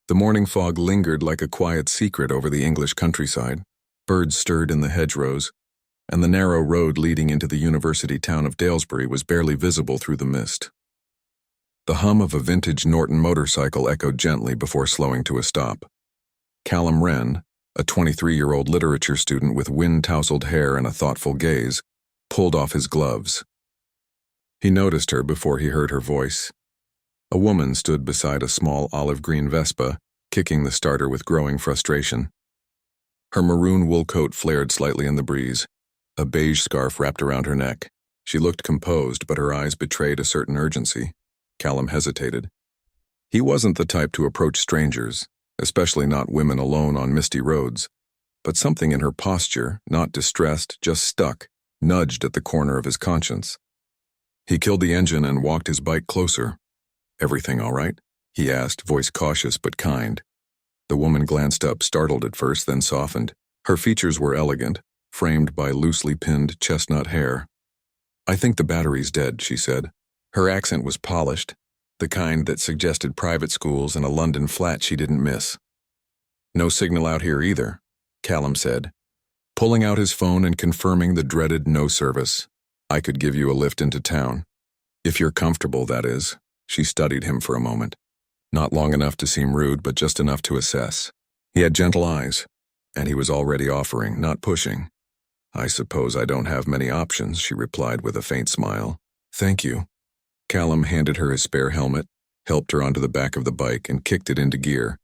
The morning fog lingered like a quiet secret over the English countryside. Birds stirred in the hedgerows, and the narrow road leading into the university town of Dalesbury was barely visible through the mist. The hum of a vintage Norton motorcycle echoed gently before slowing to a stop. Callum Wren, a 23-year-old literature student with wind-tousled hair and a thoughtful gaze, pulled off his gloves. He noticed her before he heard her voice. A woman stood beside a small olive-green Vespa, kicking the starter with growing frustration. Her maroon wool coat flared slightly in the breeze, a beige scarf wrapped around her neck. She looked composed, but her eyes betrayed a certain urgency. Callum hesitated. He wasn't the type to approach strangers, especially not women alone on misty roads, but something in her posture, not distressed, just stuck, nudged at the corner of his conscience. He killed the engine and walked his bike closer. "Everything all right?" he asked, voice cautious but kind. The woman glanced up, startled at first, then softened. Her features were elegant, framed by loosely pinned chestnut hair. "I think the battery's dead," she said. Her accent was polished, the kind that suggested private schools and a London flat she didn't miss. "No signal out here either," Callum said, pulling out his phone and confirming the dreaded no service. "I could give you a lift into town. If you're comfortable, that is." She studied him for a moment. Not long enough to seem rude, but just enough to assess. He had gentle eyes, and he was already offering, not pushing. "I suppose I don't have many options," she replied with a faint smile. "Thank you." Callum handed her his spare helmet, helped her onto the back of the bike, and kicked it into gear.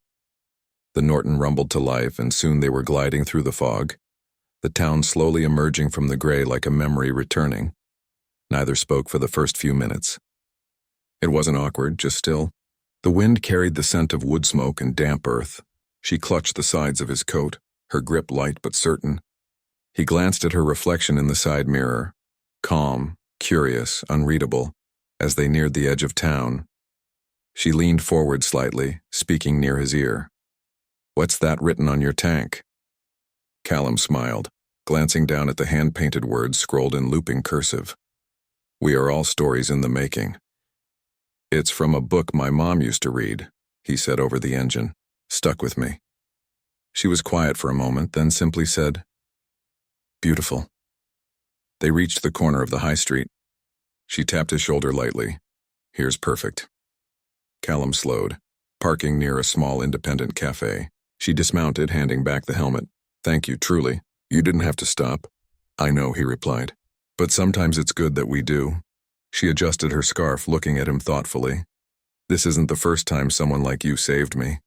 The Norton rumbled to life, and soon they were gliding through the fog, the town slowly emerging from the gray like a memory returning. Neither spoke for the first few minutes. It wasn't awkward, just still. The wind carried the scent of wood smoke and damp earth. She clutched the sides of his coat, her grip light but certain. He glanced at her reflection in the side mirror, calm, curious, unreadable, as they neared the edge of town. She leaned forward slightly, speaking near his ear. "What's that written on your tank?" Callum smiled, glancing down at the hand-painted words scrolled in looping cursive. "We are all stories in the making." "It's from a book my mom used to read," he said over the engine. "Stuck with me." She was quiet for a moment, then simply said, "Beautiful." They reached the corner of the high street. She tapped his shoulder lightly. "Here's perfect." Callum slowed, parking near a small independent cafe. She dismounted, handing back the helmet. "Thank you, truly. You didn't have to stop." "I know," he replied. "But sometimes it's good that we do." She adjusted her scarf, looking at him thoughtfully. "This isn't the first time someone like you saved me."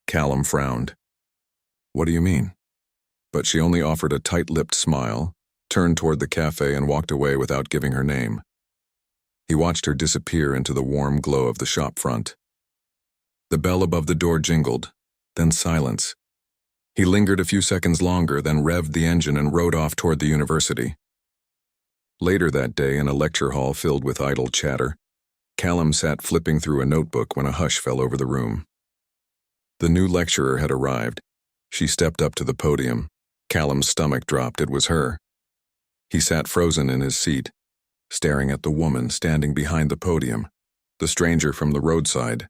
Callum frowned. "What do you mean?" But she only offered a tight-lipped smile, turned toward the cafe and walked away without giving her name. He watched her disappear into the warm glow of the shop front. The bell above the door jingled, then silence. He lingered a few seconds longer, then revved the engine and rode off toward the university. Later that day, in a lecture hall filled with idle chatter, Callum sat flipping through a notebook when a hush fell over the room. The new lecturer had arrived. She stepped up to the podium. Callum's stomach dropped. It was her. He sat frozen in his seat, staring at the woman standing behind the podium, the stranger from the roadside,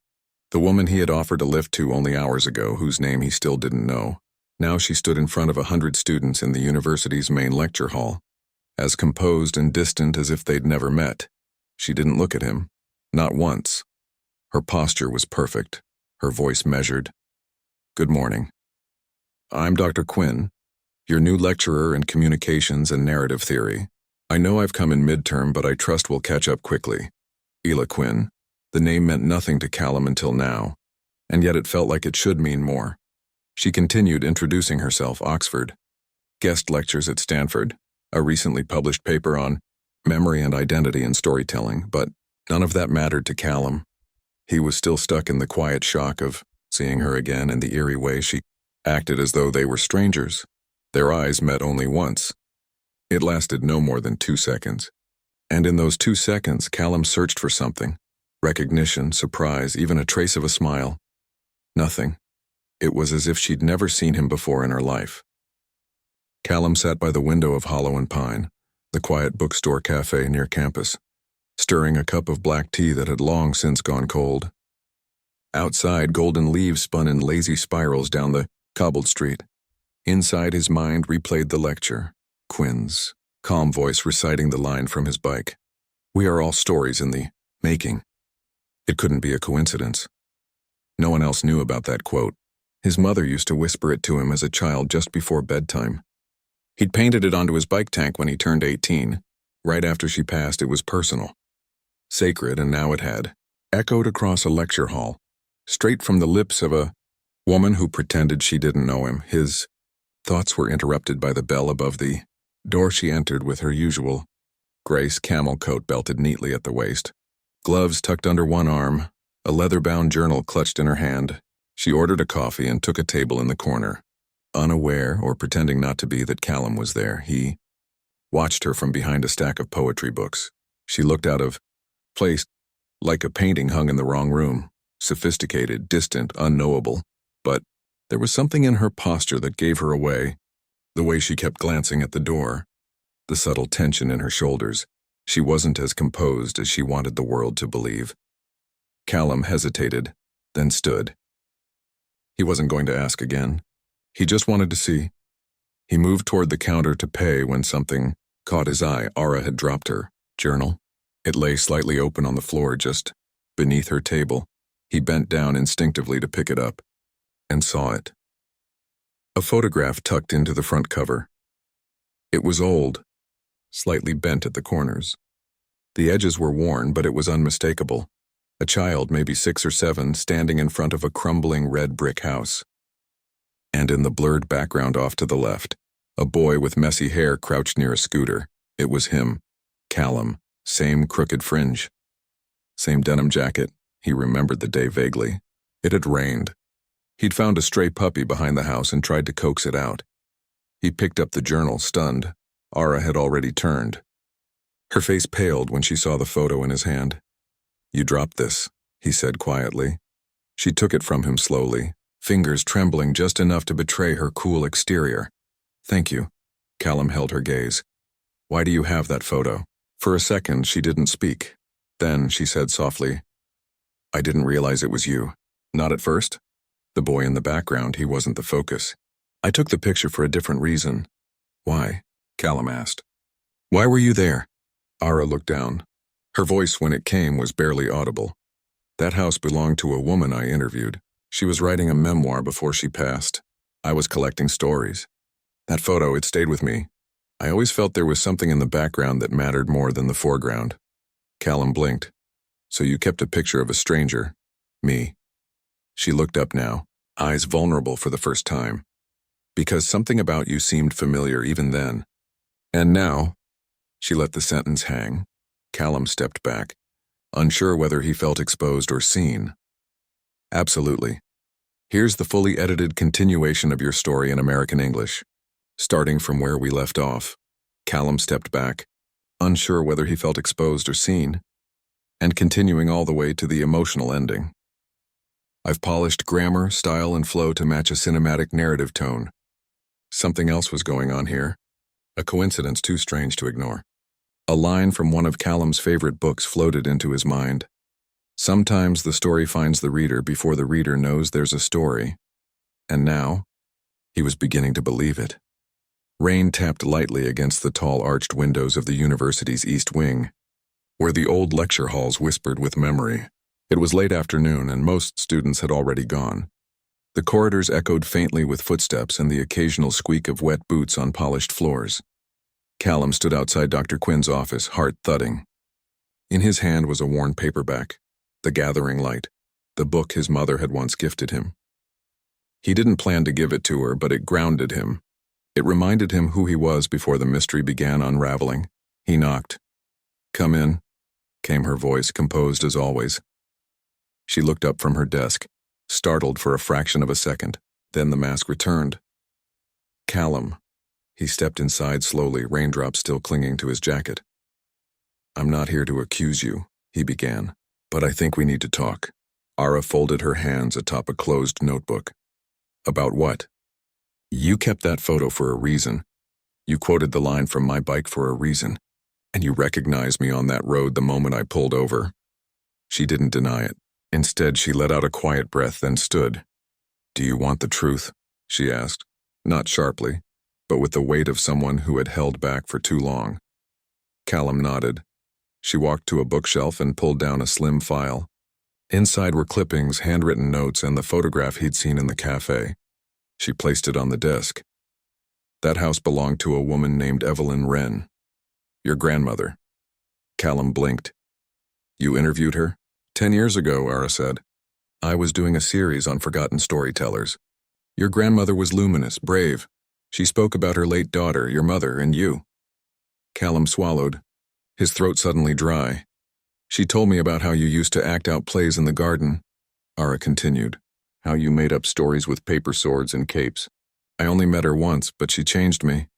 the woman he had offered a lift to only hours ago, whose name he still didn't know. Now she stood in front of 100 students in the university's main lecture hall, as composed and distant as if they'd never met. She didn't look at him, not once. Her posture was perfect, her voice measured. "Good morning. I'm Dr. Quinn, your new lecturer in communications and narrative theory. I know I've come in midterm, but I trust we'll catch up quickly. Ela Quinn." The name meant nothing to Callum until now, and yet it felt like it should mean more. She continued, introducing herself. "Oxford. Guest lectures at Stanford. A recently published paper on memory and identity in storytelling," but none of that mattered to Callum. He was still stuck in the quiet shock of seeing her again and the eerie way she acted as though they were strangers. Their eyes met only once. It lasted no more than 2 seconds. And in those 2 seconds, Callum searched for something. Recognition, surprise, even a trace of a smile. Nothing. It was as if she'd never seen him before in her life. Callum sat by the window of Hollow and Pine, the quiet bookstore cafe near campus, stirring a cup of black tea that had long since gone cold. Outside, golden leaves spun in lazy spirals down the cobbled street. Inside, his mind replayed the lecture. Quinn's calm voice reciting the line from his bike. We are all stories in the making. It couldn't be a coincidence. No one else knew about that quote. His mother used to whisper it to him as a child just before bedtime. He'd painted it onto his bike tank when he turned 18. Right after she passed, it was personal. Sacred, and now it had echoed across a lecture hall, straight from the lips of a woman who pretended she didn't know him. His thoughts were interrupted by the bell above the door she entered with her usual grace, camel coat belted neatly at the waist, gloves tucked under one arm, a leather-bound journal clutched in her hand. She ordered a coffee and took a table in the corner. Unaware, or pretending not to be, that Callum was there, he watched her from behind a stack of poetry books. She looked out of place, like a painting hung in the wrong room, sophisticated, distant, unknowable. But there was something in her posture that gave her away, the way she kept glancing at the door, the subtle tension in her shoulders. She wasn't as composed as she wanted the world to believe. Callum hesitated, then stood. He wasn't going to ask again. He just wanted to see. He moved toward the counter to pay when something caught his eye. Ara had dropped her journal. It lay slightly open on the floor just beneath her table. He bent down instinctively to pick it up and saw it. A photograph tucked into the front cover. It was old, slightly bent at the corners. The edges were worn, but it was unmistakable. A child, maybe 6 or 7, standing in front of a crumbling red brick house. And in the blurred background off to the left, a boy with messy hair crouched near a scooter. It was him, Callum, same crooked fringe. Same denim jacket. He remembered the day vaguely. It had rained. He'd found a stray puppy behind the house and tried to coax it out. He picked up the journal, stunned. Ara had already turned. Her face paled when she saw the photo in his hand. You dropped this, he said quietly. She took it from him slowly, fingers trembling just enough to betray her cool exterior. Thank you. Callum held her gaze. Why do you have that photo? For a second, she didn't speak. Then she said softly, I didn't realize it was you. Not at first? The boy in the background, he wasn't the focus. I took the picture for a different reason. Why? Callum asked. Why were you there? Ara looked down. Her voice, when it came, was barely audible. That house belonged to a woman I interviewed. She was writing a memoir before she passed. I was collecting stories. That photo, it stayed with me. I always felt there was something in the background that mattered more than the foreground. Callum blinked. So you kept a picture of a stranger. Me. She looked up now, eyes vulnerable for the first time. Because something about you seemed familiar even then. And now, she let the sentence hang. Callum stepped back, unsure whether he felt exposed or seen. Absolutely. Here's the fully edited continuation of your story in American English. Starting from where we left off, Callum stepped back, unsure whether he felt exposed or seen, and continuing all the way to the emotional ending. I've polished grammar, style, and flow to match a cinematic narrative tone. Something else was going on here, a coincidence too strange to ignore. A line from one of Callum's favorite books floated into his mind. Sometimes the story finds the reader before the reader knows there's a story. And now, he was beginning to believe it. Rain tapped lightly against the tall arched windows of the university's east wing, where the old lecture halls whispered with memory. It was late afternoon and most students had already gone. The corridors echoed faintly with footsteps and the occasional squeak of wet boots on polished floors. Callum stood outside Dr. Quinn's office, heart thudding. In his hand was a worn paperback, The Gathering Light, the book his mother had once gifted him. He didn't plan to give it to her, but it grounded him. It reminded him who he was before the mystery began unraveling. He knocked. Come in, came her voice, composed as always. She looked up from her desk, startled for a fraction of a second. Then the mask returned. Callum. He stepped inside slowly, raindrops still clinging to his jacket. I'm not here to accuse you, he began, but I think we need to talk. Ara folded her hands atop a closed notebook. About what? You kept that photo for a reason. You quoted the line from my bike for a reason, and you recognized me on that road the moment I pulled over. She didn't deny it. Instead, she let out a quiet breath, then stood. "Do you want the truth?" she asked, not sharply, but with the weight of someone who had held back for too long. Callum nodded. She walked to a bookshelf and pulled down a slim file. Inside were clippings, handwritten notes, and the photograph he'd seen in the cafe. She placed it on the desk. That house belonged to a woman named Evelyn Wren. "Your grandmother." Callum blinked. "You interviewed her?" 10 years ago, Ara said. "I was doing a series on forgotten storytellers. Your grandmother was luminous, brave. She spoke about her late daughter, your mother, and you." Callum swallowed, his throat suddenly dry. "She told me about how you used to act out plays in the garden," Ara continued. "How you made up stories with paper swords and capes. I only met her once, but she changed me."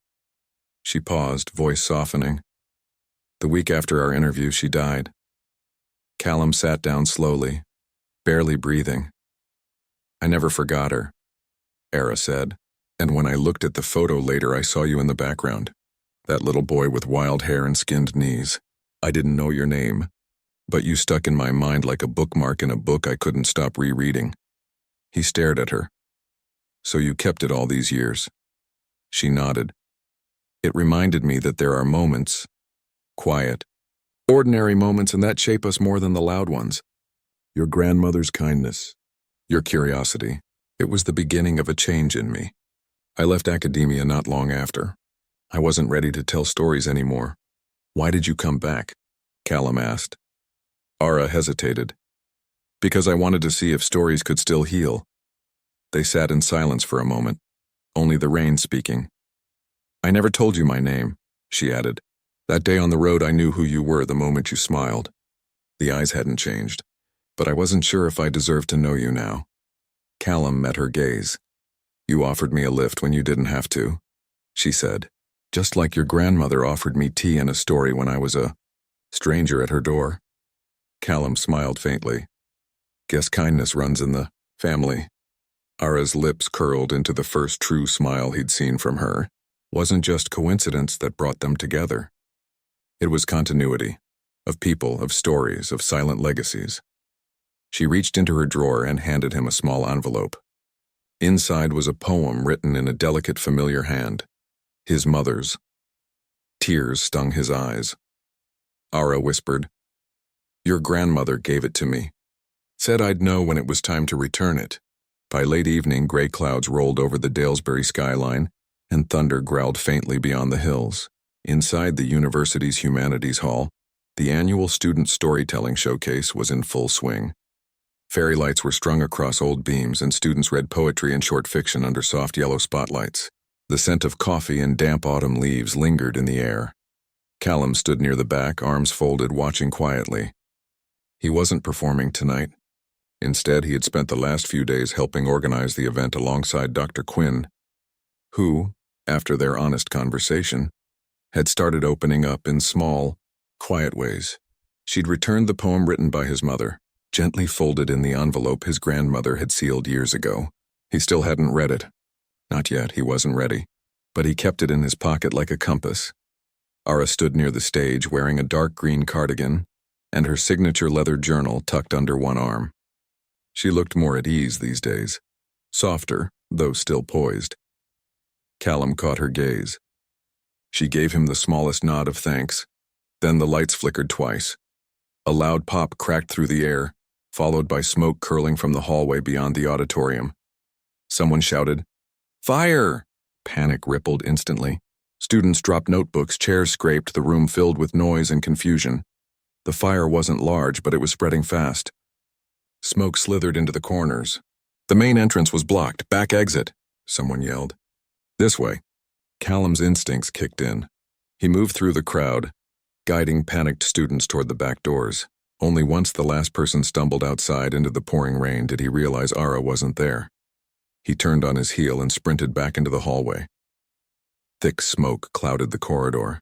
She paused, voice softening. "The week after our interview, she died." Callum sat down slowly, barely breathing. "I never forgot her," Ara said. "And when I looked at the photo later, I saw you in the background. That little boy with wild hair and skinned knees. I didn't know your name, but you stuck in my mind like a bookmark in a book I couldn't stop rereading." He stared at her. "So you kept it all these years?" She nodded. "It reminded me that there are moments, quiet, ordinary moments, and that shape us more than the loud ones. Your grandmother's kindness, your curiosity, it was the beginning of a change in me. I left academia not long after. I wasn't ready to tell stories anymore." "Why did you come back?" Callum asked. Ara hesitated. "Because I wanted to see if stories could still heal." They sat in silence for a moment, only the rain speaking. "I never told you my name," she added. "That day on the road, I knew who you were the moment you smiled." The eyes hadn't changed, but I wasn't sure if I deserved to know you now. Callum met her gaze. "You offered me a lift when you didn't have to," she said. "Just like your grandmother offered me tea and a story when I was a stranger at her door." Callum smiled faintly. "Guess kindness runs in the family." Ara's lips curled into the first true smile he'd seen from her. Wasn't just coincidence that brought them together. It was continuity, of people, of stories, of silent legacies. She reached into her drawer and handed him a small envelope. Inside was a poem written in a delicate, familiar hand, his mother's. Tears stung his eyes. Ara whispered, "Your grandmother gave it to me. Said I'd know when it was time to return it." By late evening, gray clouds rolled over the Dalesbury skyline, and thunder growled faintly beyond the hills. Inside the university's Humanities Hall, the annual student storytelling showcase was in full swing. Fairy lights were strung across old beams, and students read poetry and short fiction under soft yellow spotlights. The scent of coffee and damp autumn leaves lingered in the air. Callum stood near the back, arms folded, watching quietly. He wasn't performing tonight. Instead, he had spent the last few days helping organize the event alongside Dr. Quinn, who, after their honest conversation, had started opening up in small, quiet ways. She'd returned the poem written by his mother, gently folded in the envelope his grandmother had sealed years ago. He still hadn't read it. Not yet, he wasn't ready. But he kept it in his pocket like a compass. Ara stood near the stage wearing a dark green cardigan and her signature leather journal tucked under one arm. She looked more at ease these days, softer, though still poised. Callum caught her gaze. She gave him the smallest nod of thanks. Then the lights flickered twice. A loud pop cracked through the air, followed by smoke curling from the hallway beyond the auditorium. Someone shouted, "Fire!" Panic rippled instantly. Students dropped notebooks, chairs scraped, the room filled with noise and confusion. The fire wasn't large, but it was spreading fast. Smoke slithered into the corners. "The main entrance was blocked. Back exit," someone yelled. "This way." Callum's instincts kicked in. He moved through the crowd, guiding panicked students toward the back doors. Only once the last person stumbled outside into the pouring rain did he realize Ara wasn't there. He turned on his heel and sprinted back into the hallway. Thick smoke clouded the corridor.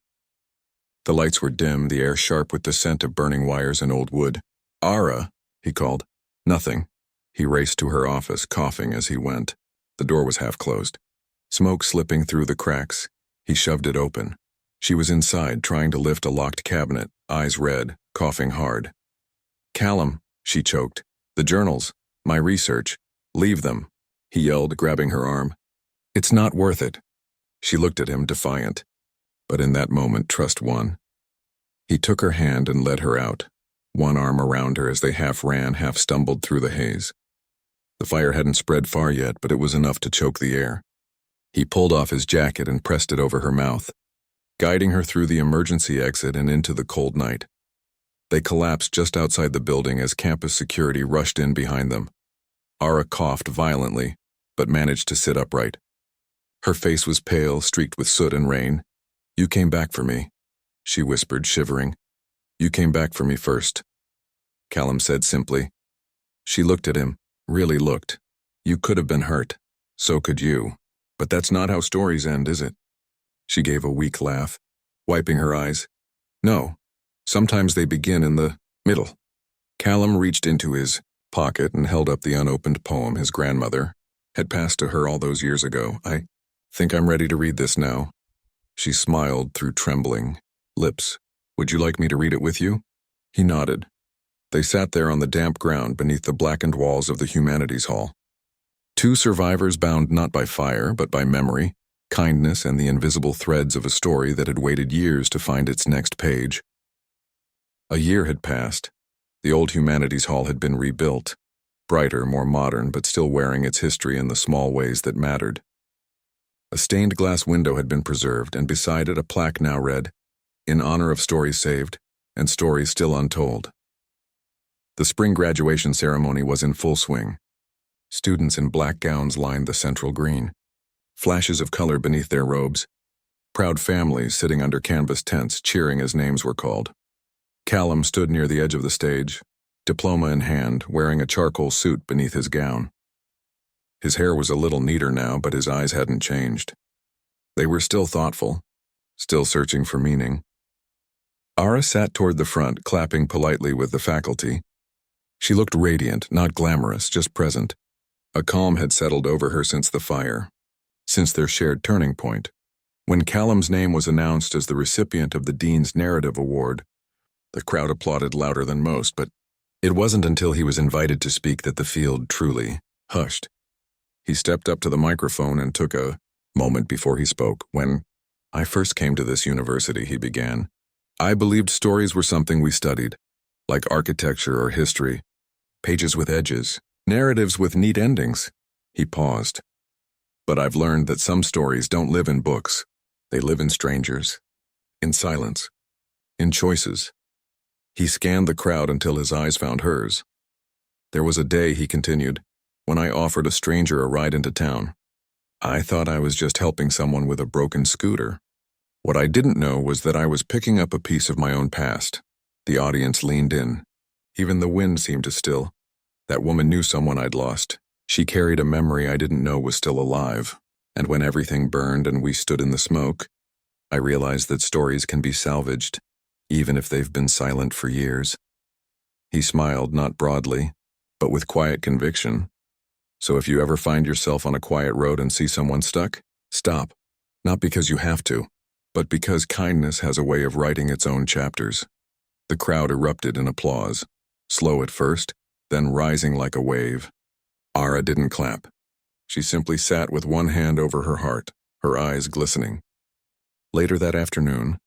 The lights were dim, the air sharp with the scent of burning wires and old wood. "Ara," he called. "Nothing." He raced to her office, coughing as he went. The door was half closed. Smoke slipping through the cracks, he shoved it open. She was inside, trying to lift a locked cabinet, eyes red, coughing hard. "Callum," she choked. The journals, my research. Leave them, he yelled, grabbing her arm. It's not worth it. She looked at him, defiant. But in that moment, trust won. He took her hand and led her out, one arm around her as they half ran, half stumbled through the haze. The fire hadn't spread far yet, but it was enough to choke the air. He pulled off his jacket and pressed it over her mouth, guiding her through the emergency exit and into the cold night. They collapsed just outside the building as campus security rushed in behind them. Ara coughed violently, but managed to sit upright. Her face was pale, streaked with soot and rain. You came back for me, she whispered, shivering. You came back for me first, Callum said simply. She looked at him, really looked. You could have been hurt. So could you. But that's not how stories end, is it? She gave a weak laugh, wiping her eyes. No, sometimes they begin in the middle. Callum reached into his pocket and held up the unopened poem his grandmother had passed to her all those years ago. I think I'm ready to read this now. She smiled through trembling lips. Would you like me to read it with you? He nodded. They sat there on the damp ground beneath the blackened walls of the Humanities Hall. Two survivors bound not by fire, but by memory, kindness, and the invisible threads of a story that had waited years to find its next page. A year had passed. The old Humanities Hall had been rebuilt, brighter, more modern, but still wearing its history in the small ways that mattered. A stained glass window had been preserved, and beside it a plaque now read, "In honor of stories saved, and stories still untold." The spring graduation ceremony was in full swing. Students in black gowns lined the central green, flashes of color beneath their robes, proud families sitting under canvas tents cheering as names were called. Callum stood near the edge of the stage, diploma in hand, wearing a charcoal suit beneath his gown. His hair was a little neater now, but his eyes hadn't changed. They were still thoughtful, still searching for meaning. Ara sat toward the front, clapping politely with the faculty. She looked radiant, not glamorous, just present. A calm had settled over her since the fire, since their shared turning point. When Callum's name was announced as the recipient of the Dean's Narrative Award, the crowd applauded louder than most, but it wasn't until he was invited to speak that the field truly hushed. He stepped up to the microphone and took a moment before he spoke. When I first came to this university, he began, I believed stories were something we studied, like architecture or history, pages with edges, narratives with neat endings. He paused. But I've learned that some stories don't live in books. They live in strangers, in silence, in choices. He scanned the crowd until his eyes found hers. There was a day, he continued, when I offered a stranger a ride into town. I thought I was just helping someone with a broken scooter. What I didn't know was that I was picking up a piece of my own past. The audience leaned in. Even the wind seemed to still. That woman knew someone I'd lost. She carried a memory I didn't know was still alive. And when everything burned and we stood in the smoke, I realized that stories can be salvaged, even if they've been silent for years. He smiled, not broadly, but with quiet conviction. So if you ever find yourself on a quiet road and see someone stuck, stop. Not because you have to, but because kindness has a way of writing its own chapters. The crowd erupted in applause, slow at first, then rising like a wave. Ara didn't clap. She simply sat with one hand over her heart, her eyes glistening. Later that afternoon,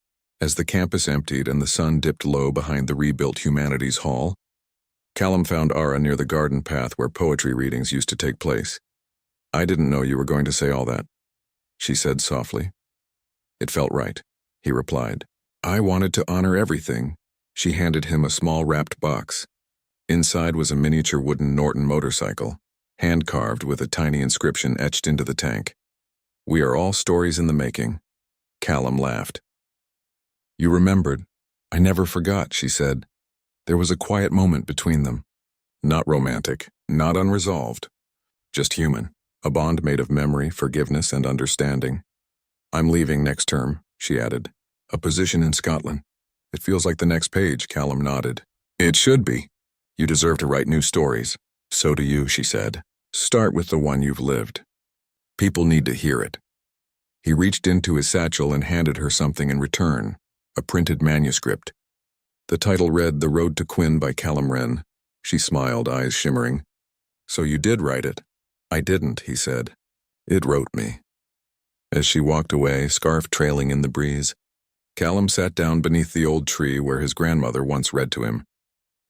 as the campus emptied and the sun dipped low behind the rebuilt Humanities Hall, Callum found Ara near the garden path where poetry readings used to take place. I didn't know you were going to say all that, she said softly. It felt right, he replied. I wanted to honor everything. She handed him a small wrapped box. Inside was a miniature wooden Norton motorcycle, hand-carved with a tiny inscription etched into the tank. We are all stories in the making. Callum laughed. You remembered. I never forgot, she said. There was a quiet moment between them. Not romantic, not unresolved. Just human, a bond made of memory, forgiveness, and understanding. I'm leaving next term, she added. A position in Scotland. It feels like the next page, Callum nodded. It should be. You deserve to write new stories. So do you, she said. Start with the one you've lived. People need to hear it. He reached into his satchel and handed her something in return, a printed manuscript. The title read The Road to Quinn by Callum Wren. She smiled, eyes shimmering. So you did write it? I didn't, he said. It wrote me. As she walked away, scarf trailing in the breeze, Callum sat down beneath the old tree where his grandmother once read to him.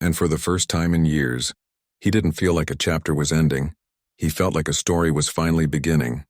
And for the first time in years, he didn't feel like a chapter was ending. He felt like a story was finally beginning.